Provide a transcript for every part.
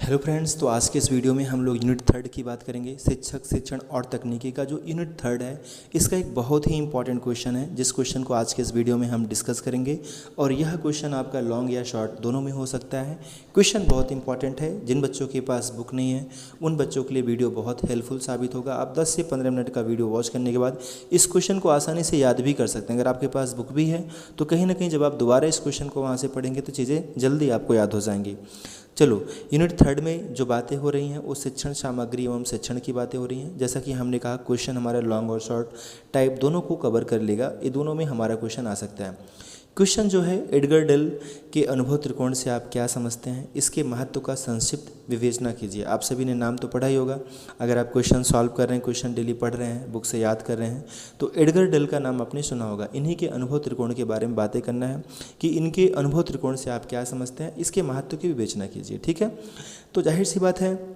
Hello friends, तो आज के इस वीडियो में हम लोग यूनिट 3 की बात करेंगे। शिक्षक शिक्षण और तकनीकी का जो यूनिट 3 है, इसका एक बहुत ही इंपॉर्टेंट क्वेश्चन है, जिस क्वेश्चन को आज के इस वीडियो में हम डिस्कस करेंगे। और यह क्वेश्चन आपका लॉन्ग या शॉर्ट दोनों में हो सकता है। क्वेश्चन बहुत इंपॉर्टेंट है। जिन बच्चों के पास बुक नहीं है उन बच्चों के लिए वीडियो बहुत हेल्पफुल साबित होगा। आप 10 से 15 मिनट का वीडियो वॉच करने के बाद इस क्वेश्चन को आसानी से याद भी कर सकते हैं। अगर आपके पास बुक भी है तो कहीं ना कहीं जब आप दोबारा इस क्वेश्चन को वहाँ से पढ़ेंगे तो चीज़ें जल्दी आपको याद हो जाएंगी। चलो, यूनिट 3 में जो बातें हो रही हैं वो शिक्षण सामग्री एवं शिक्षण की बातें हो रही हैं। जैसा कि हमने कहा, क्वेश्चन हमारा लॉन्ग और शॉर्ट टाइप दोनों को कवर कर लेगा। ये दोनों में हमारा क्वेश्चन आ सकता है। क्वेश्चन जो है, एडगर डेल के अनुभव त्रिकोण से आप क्या समझते हैं, इसके महत्व का संक्षिप्त विवेचना कीजिए। आप सभी ने नाम तो पढ़ा ही होगा। अगर आप क्वेश्चन सॉल्व कर रहे हैं, क्वेश्चन डेली पढ़ रहे हैं, बुक से याद कर रहे हैं, तो एडगर डेल का नाम आपने सुना होगा। इन्हीं के अनुभव त्रिकोण के बारे में बातें करना है कि इनके अनुभव त्रिकोण से आप क्या समझते हैं, इसके महत्व की विवेचना कीजिए। ठीक है, तो जाहिर सी बात है,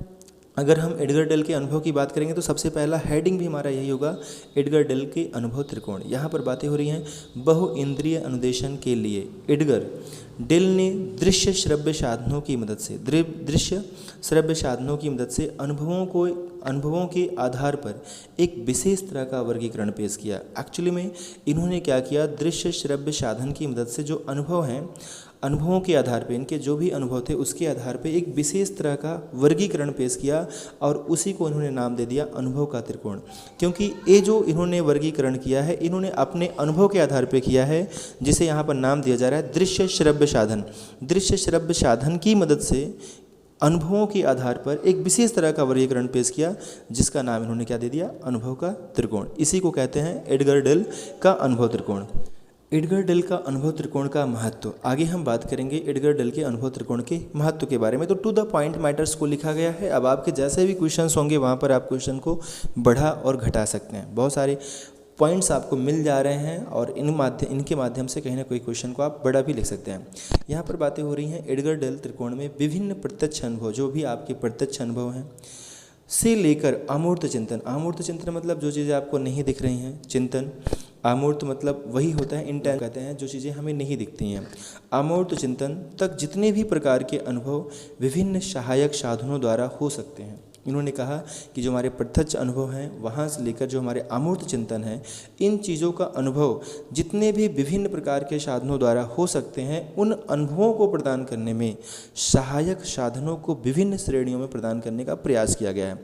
अगर हम एडगर डेल के अनुभव की बात करेंगे तो सबसे पहला हेडिंग भी हमारा यही होगा, एडगर डेल के अनुभव त्रिकोण। यहाँ पर बातें हो रही हैं बहु इंद्रिय अनुदेशन के लिए एडगर डेल ने दृश्य श्रव्य साधनों की मदद से अनुभवों के आधार पर एक विशेष तरह का वर्गीकरण पेश किया। एक्चुअली में इन्होंने क्या किया, दृश्य श्रव्य साधन की मदद से जो अनुभव हैं, अनुभवों के आधार पे, इनके जो भी अनुभव थे उसके आधार पे एक विशेष तरह का वर्गीकरण पेश किया और उसी को इन्होंने नाम दे दिया अनुभव का त्रिकोण। क्योंकि ये जो इन्होंने वर्गीकरण किया है, इन्होंने अपने अनुभव के आधार पे किया है, जिसे यहाँ पर नाम दिया जा रहा है दृश्य श्रव्य साधन। दृश्य श्रव्य साधन की मदद से अनुभवों के आधार पर एक विशेष तरह का वर्गीकरण पेश किया, जिसका नाम इन्होंने क्या दे दिया, अनुभव का त्रिकोण। इसी को कहते हैं एडगर डेल का अनुभव त्रिकोण। एडगर डेल का अनुभव त्रिकोण का महत्व, आगे हम बात करेंगे एडगर डेल के अनुभव त्रिकोण के महत्व के बारे में। तो टू द पॉइंट मैटर्स को लिखा गया है। अब आपके जैसे भी क्वेश्चंस होंगे वहाँ पर आप क्वेश्चन को बढ़ा और घटा सकते हैं। बहुत सारे पॉइंट्स आपको मिल जा रहे हैं और इनके माध्यम से कहीं ना कोई क्वेश्चन को आप बड़ा भी लिख सकते हैं। यहाँ पर बातें हो रही हैं एडगर डेल त्रिकोण में विभिन्न प्रत्यक्ष अनुभव, जो भी आपके प्रत्यक्ष अनुभव हैं, से लेकर अमूर्त चिंतन। अमूर्त चिंतन मतलब जो चीज़ें आपको नहीं दिख रही हैं, चिंतन। अमूर्त मतलब वही होता है, इंटेंस कहते हैं, जो चीज़ें हमें नहीं दिखती हैं। अमूर्त चिंतन तक जितने भी प्रकार के अनुभव विभिन्न सहायक साधनों द्वारा हो सकते हैं। इन्होंने कहा कि जो हमारे प्रत्यक्ष अनुभव हैं, वहाँ से लेकर जो हमारे अमूर्त चिंतन हैं, इन चीज़ों का अनुभव जितने भी विभिन्न प्रकार के साधनों द्वारा हो सकते हैं, उन अनुभवों को प्रदान करने में सहायक साधनों को विभिन्न श्रेणियों में प्रदान करने का प्रयास किया गया है।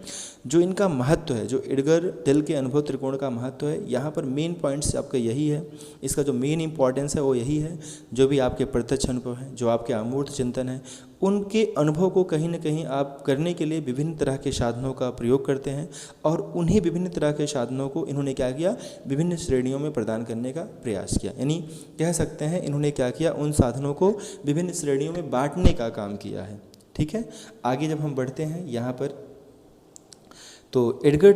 जो इनका महत्व है, जो एडगर डेल के अनुभव त्रिकोण का महत्व है, यहाँ पर मेन पॉइंट्स आपका यही है। इसका जो मेन इंपॉर्टेंस है वो यही है, जो भी आपके प्रत्यक्ष अनुभव हैं, जो आपके अमूर्त चिंतन हैं, उनके अनुभव को कहीं ना कहीं आप करने के लिए विभिन्न तरह के साधनों का प्रयोग करते हैं और उन्हीं विभिन्न तरह के साधनों को इन्होंने क्या किया, विभिन्न श्रेणियों में प्रदान करने का प्रयास किया। यानी कह सकते हैं इन्होंने क्या किया, उन साधनों को विभिन्न श्रेणियों में बांटने का काम किया है। ठीक है, आगे जब हम बढ़ते हैं यहाँ पर, तो एडगर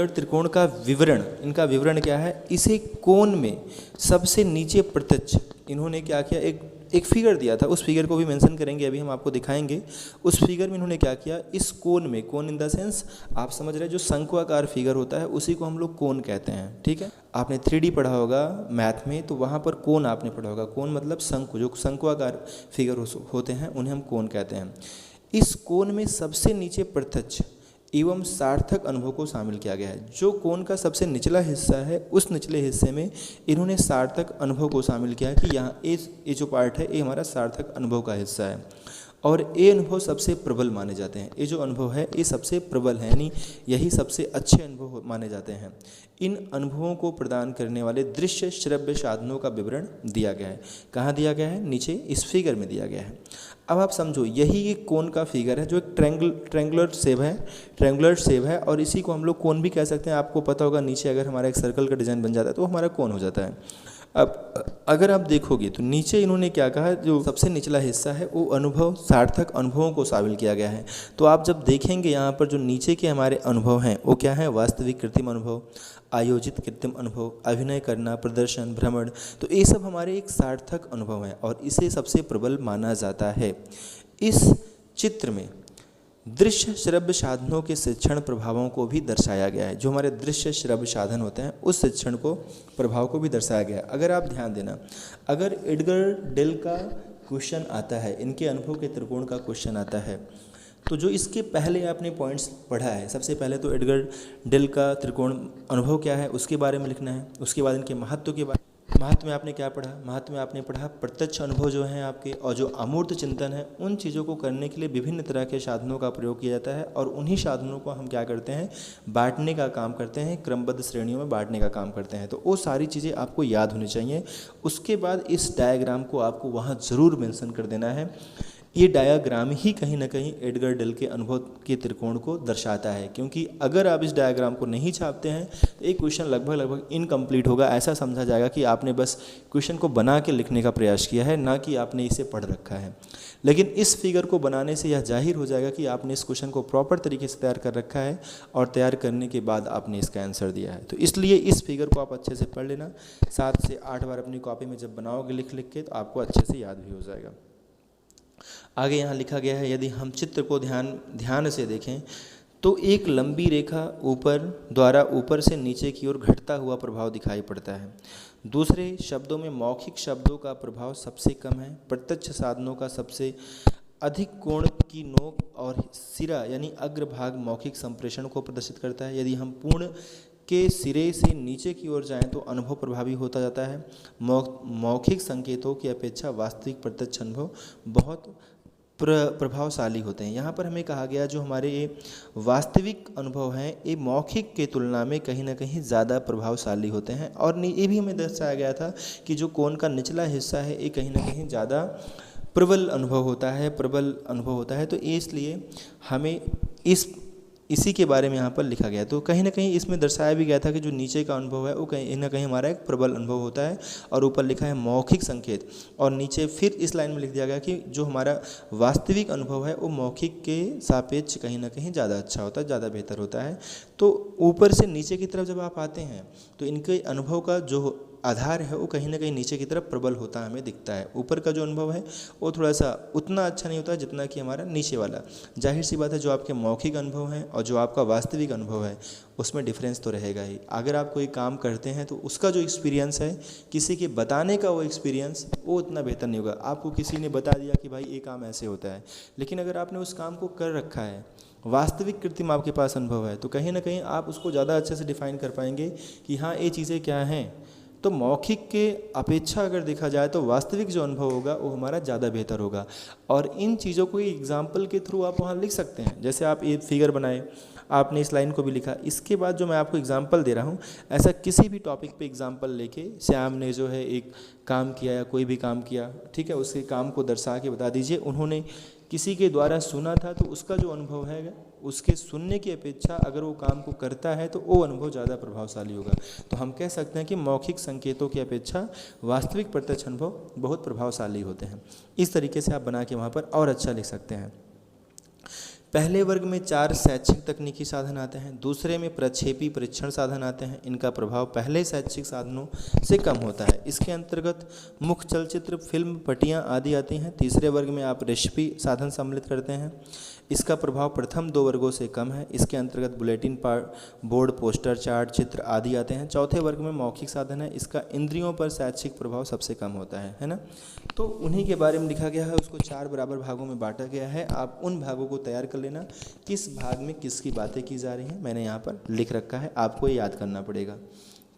त्रिकोण का विवरण, इनका विवरण क्या है, इसे कोण में सबसे नीचे प्रत्यक्ष, इन्होंने क्या किया, एक फिगर दिया था, उस फिगर को भी मेंशन करेंगे, अभी हम आपको दिखाएंगे। उस फिगर में इन्होंने क्या किया, इस कोण में, कोण इन द सेंस आप समझ रहे हैं, जो शंक्वाकार फिगर होता है उसी को हम लोग कोण कहते हैं। ठीक है, आपने 3D पढ़ा होगा मैथ में, तो वहाँ पर कोण आपने पढ़ा होगा। कोण मतलब शंकु, जो शंक्वाकार फिगर होते हैं उन्हें हम कोण कहते हैं। इस कोण में सबसे नीचे प्रत्यक्ष एवं सार्थक अनुभव को शामिल किया गया है। जो कोण का सबसे निचला हिस्सा है, उस निचले हिस्से में इन्होंने सार्थक अनुभव को शामिल किया कि यहाँ ये जो पार्ट है, ये हमारा सार्थक अनुभव का हिस्सा है और ये अनुभव सबसे प्रबल माने जाते हैं। ये जो अनुभव है ये सबसे प्रबल है, यानी यही सबसे अच्छे अनुभव माने जाते हैं। इन अनुभवों को प्रदान करने वाले दृश्य श्रव्य साधनों का विवरण दिया गया है। कहाँ दिया गया है, नीचे इस फिगर में दिया गया है। अब आप समझो, यही एक कोण का फिगर है, जो एक ट्रायंगुलर शेप है और इसी को हम लोग कोण भी कह सकते हैं। आपको पता होगा, नीचे अगर हमारा एक सर्कल का डिज़ाइन बन जाता है तो हमारा कोण हो जाता है। अब अगर आप देखोगे तो नीचे इन्होंने क्या कहा, जो सबसे निचला हिस्सा है वो अनुभव, सार्थक अनुभवों को शामिल किया गया है। तो आप जब देखेंगे यहाँ पर जो नीचे के हमारे अनुभव हैं वो क्या है, वास्तविक कृत्रिम अनुभव, आयोजित कृत्रिम अनुभव, अभिनय करना, प्रदर्शन, भ्रमण, तो ये सब हमारे एक सार्थक अनुभव हैं और इसे सबसे प्रबल माना जाता है। इस चित्र में दृश्य श्रव्य साधनों के शिक्षण प्रभावों को भी दर्शाया गया है। जो हमारे दृश्य श्रव्य साधन होते हैं उस शिक्षण को प्रभाव को भी दर्शाया गया है। अगर आप ध्यान देना, अगर एडगर डेल का क्वेश्चन आता है, इनके अनुभव के त्रिकोण का क्वेश्चन आता है। तो जो इसके पहले आपने पॉइंट्स पढ़ा है, सबसे पहले तो एडगर डेल का त्रिकोण अनुभव क्या है उसके बारे में लिखना है। उसके बाद इनके महत्व के बारे महत्व में आपने क्या पढ़ा, महत्व में आपने पढ़ा प्रत्यक्ष अनुभव जो हैं आपके, और जो अमूर्त चिंतन है, उन चीज़ों को करने के लिए विभिन्न तरह के साधनों का प्रयोग किया जाता है, और उन्हीं साधनों को हम क्या करते हैं, बांटने का काम करते हैं, क्रमबद्ध श्रेणियों में बांटने का काम करते हैं। तो वो सारी चीज़ें आपको याद होनी चाहिए। उसके बाद इस डायग्राम को आपको वहाँ ज़रूर मेंशन कर देना है। ये डायग्राम ही कहीं ना कहीं एडगर डेल के अनुभव के त्रिकोण को दर्शाता है, क्योंकि अगर आप इस डायग्राम को नहीं छापते हैं तो एक क्वेश्चन लगभग इनकम्प्लीट होगा। ऐसा समझा जाएगा कि आपने बस क्वेश्चन को बना के लिखने का प्रयास किया है, ना कि आपने इसे पढ़ रखा है। लेकिन इस फिगर को बनाने से यह जाहिर हो जाएगा कि आपने इस क्वेश्चन को प्रॉपर तरीके से तैयार कर रखा है, और तैयार करने के बाद आपने इसका आंसर दिया है। तो इसलिए इस फिगर को आप अच्छे से पढ़ लेना, 7 से 8 बार अपनी कॉपी में जब बनाओगे लिख के, तो आपको अच्छे से याद भी हो जाएगा। आगे यहाँ लिखा गया है, यदि हम चित्र को ध्यान से देखें तो एक लंबी रेखा ऊपर से नीचे की ओर घटता हुआ प्रभाव दिखाई पड़ता है। दूसरे शब्दों में मौखिक शब्दों का प्रभाव सबसे कम है। प्रत्यक्ष साधनों का सबसे अधिक कोण की नोक और सिरा यानी अग्रभाग मौखिक संप्रेषण को प्रदर्शित करता है। यदि हम पूर्ण के सिरे से नीचे की ओर जाएं तो अनुभव प्रभावी होता जाता है। मौखिक संकेतों की अपेक्षा वास्तविक प्रत्यक्ष अनुभव बहुत प्रभावशाली होते हैं। यहाँ पर हमें कहा गया जो हमारे ये वास्तविक अनुभव हैं ये मौखिक के तुलना में कहीं ना कहीं ज़्यादा प्रभावशाली होते हैं। और ये भी हमें दर्शाया गया था कि जो कोण का निचला हिस्सा है ये कहीं ना कहीं ज़्यादा प्रबल अनुभव होता है। तो इसलिए हमें इसी के बारे में यहाँ पर लिखा गया। तो कहीं ना कहीं इसमें दर्शाया भी गया था कि जो नीचे का अनुभव है वो कहीं ना कहीं हमारा एक प्रबल अनुभव होता है, और ऊपर लिखा है मौखिक संकेत, और नीचे फिर इस लाइन में लिख दिया गया कि जो हमारा वास्तविक अनुभव है वो मौखिक के सापेक्ष कहीं ना कहीं ज़्यादा अच्छा होता है, ज़्यादा बेहतर होता है। तो ऊपर से नीचे की तरफ जब आप आते हैं तो इनके अनुभव का जो आधार है वो कहीं ना कहीं नीचे की तरफ प्रबल होता हमें दिखता है। ऊपर का जो अनुभव है वो थोड़ा सा उतना अच्छा नहीं होता जितना कि हमारा नीचे वाला। जाहिर सी बात है जो आपके मौखिक अनुभव हैं और जो आपका वास्तविक अनुभव है उसमें डिफरेंस तो रहेगा ही। अगर आप कोई काम करते हैं तो उसका जो एक्सपीरियंस है, किसी के बताने का वो एक्सपीरियंस वो उतना बेहतर नहीं होगा। आपको किसी ने बता दिया कि भाई ये काम ऐसे होता है, लेकिन अगर आपने उस काम को कर रखा है, वास्तविक कृत्रिम आपके पास अनुभव है, तो कहीं ना कहीं आप उसको ज़्यादा अच्छे से डिफाइन कर पाएंगे कि हाँ ये चीज़ें क्या हैं। तो मौखिक के अपेक्षा अगर देखा जाए तो वास्तविक जो अनुभव होगा वो हमारा ज़्यादा बेहतर होगा। और इन चीज़ों को एग्जाम्पल के थ्रू आप वहाँ लिख सकते हैं। जैसे आप ये फिगर बनाए, आपने इस लाइन को भी लिखा, इसके बाद जो मैं आपको एग्जाम्पल दे रहा हूँ, ऐसा किसी भी टॉपिक पे एग्जाम्पल लेके श्याम ने जो है एक काम किया या कोई भी काम किया, ठीक है, उसके काम को दर्शा के बता दीजिए। उन्होंने किसी के द्वारा सुना था तो उसका जो अनुभव है उसके सुनने की अपेक्षा अगर वो काम को करता है तो वो अनुभव ज़्यादा प्रभावशाली होगा। तो हम कह सकते हैं कि मौखिक संकेतों की अपेक्षा वास्तविक प्रत्यक्ष अनुभव बहुत प्रभावशाली होते हैं। इस तरीके से आप बना के वहाँ पर और अच्छा लिख सकते हैं। पहले वर्ग में 4 शैक्षिक तकनीकी साधन आते हैं, दूसरे में प्रक्षेपी परीक्षण साधन आते हैं। इनका प्रभाव पहले शैक्षिक साधनों से कम होता है। इसके अंतर्गत मुख्य चलचित्र, फिल्म, पट्टियाँ आदि आती हैं। तीसरे वर्ग में आप रेसिपी साधन सम्मिलित करते हैं। इसका प्रभाव प्रथम 2 वर्गों से कम है। इसके अंतर्गत बुलेटिन बोर्ड, पोस्टर, चार्ट, चित्र आदि आते हैं। चौथे वर्ग में मौखिक साधन है। इसका इंद्रियों पर शैक्षिक प्रभाव सबसे कम होता है ना। तो उन्हीं के बारे में लिखा गया है, उसको 4 बराबर भागों में बांटा गया है। आप उन भागों को तैयार कर लेना, किस भाग में किसकी बातें की जा रही हैं मैंने यहाँ पर लिख रखा है, आपको ये याद करना पड़ेगा।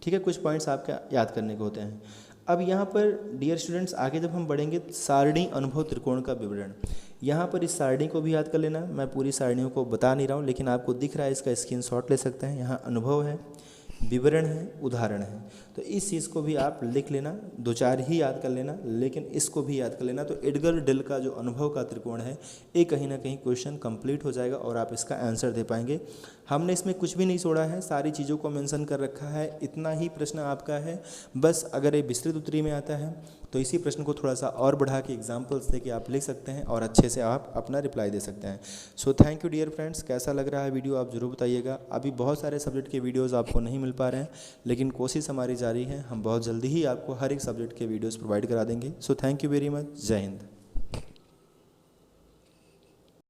ठीक है, कुछ पॉइंट्स आपके याद करने को होते हैं। अब यहाँ पर डियर स्टूडेंट्स आगे जब हम बढ़ेंगे, सारणी अनुभव त्रिकोण का विवरण, यहाँ पर इस सारणी को भी याद कर लेना। मैं पूरी सारणियों को बता नहीं रहा हूँ, लेकिन आपको दिख रहा है, इसका स्क्रीनशॉट ले सकते हैं। यहाँ अनुभव है, विवरण है, उदाहरण है, तो इस चीज़ को भी आप लिख लेना। 2-4 ही याद कर लेना, लेकिन इसको भी याद कर लेना। तो एडगर डेल का जो अनुभव का त्रिकोण है ये कहीं ना कहीं क्वेश्चन कंप्लीट हो जाएगा और आप इसका आंसर दे पाएंगे। हमने इसमें कुछ भी नहीं छोड़ा है, सारी चीज़ों को मेंशन कर रखा है। इतना ही प्रश्न आपका है, बस अगर ये विस्तृत उत्तरी में आता है तो इसी प्रश्न को थोड़ा सा और बढ़ा के एग्जाम्पल्स दे के आप लिख सकते हैं और अच्छे से आप अपना रिप्लाई दे सकते हैं। So thank you dear friends. कैसा लग रहा है वीडियो आप ज़रूर बताइएगा। अभी बहुत सारे सब्जेक्ट के वीडियोज़ आपको नहीं मिल पा रहे हैं, लेकिन कोशिश हमारी जारी है, हम बहुत जल्दी ही आपको हर एक सब्जेक्ट के वीडियोज़ प्रोवाइड करा देंगे। सो थैंक यू वेरी मच। जय हिंद।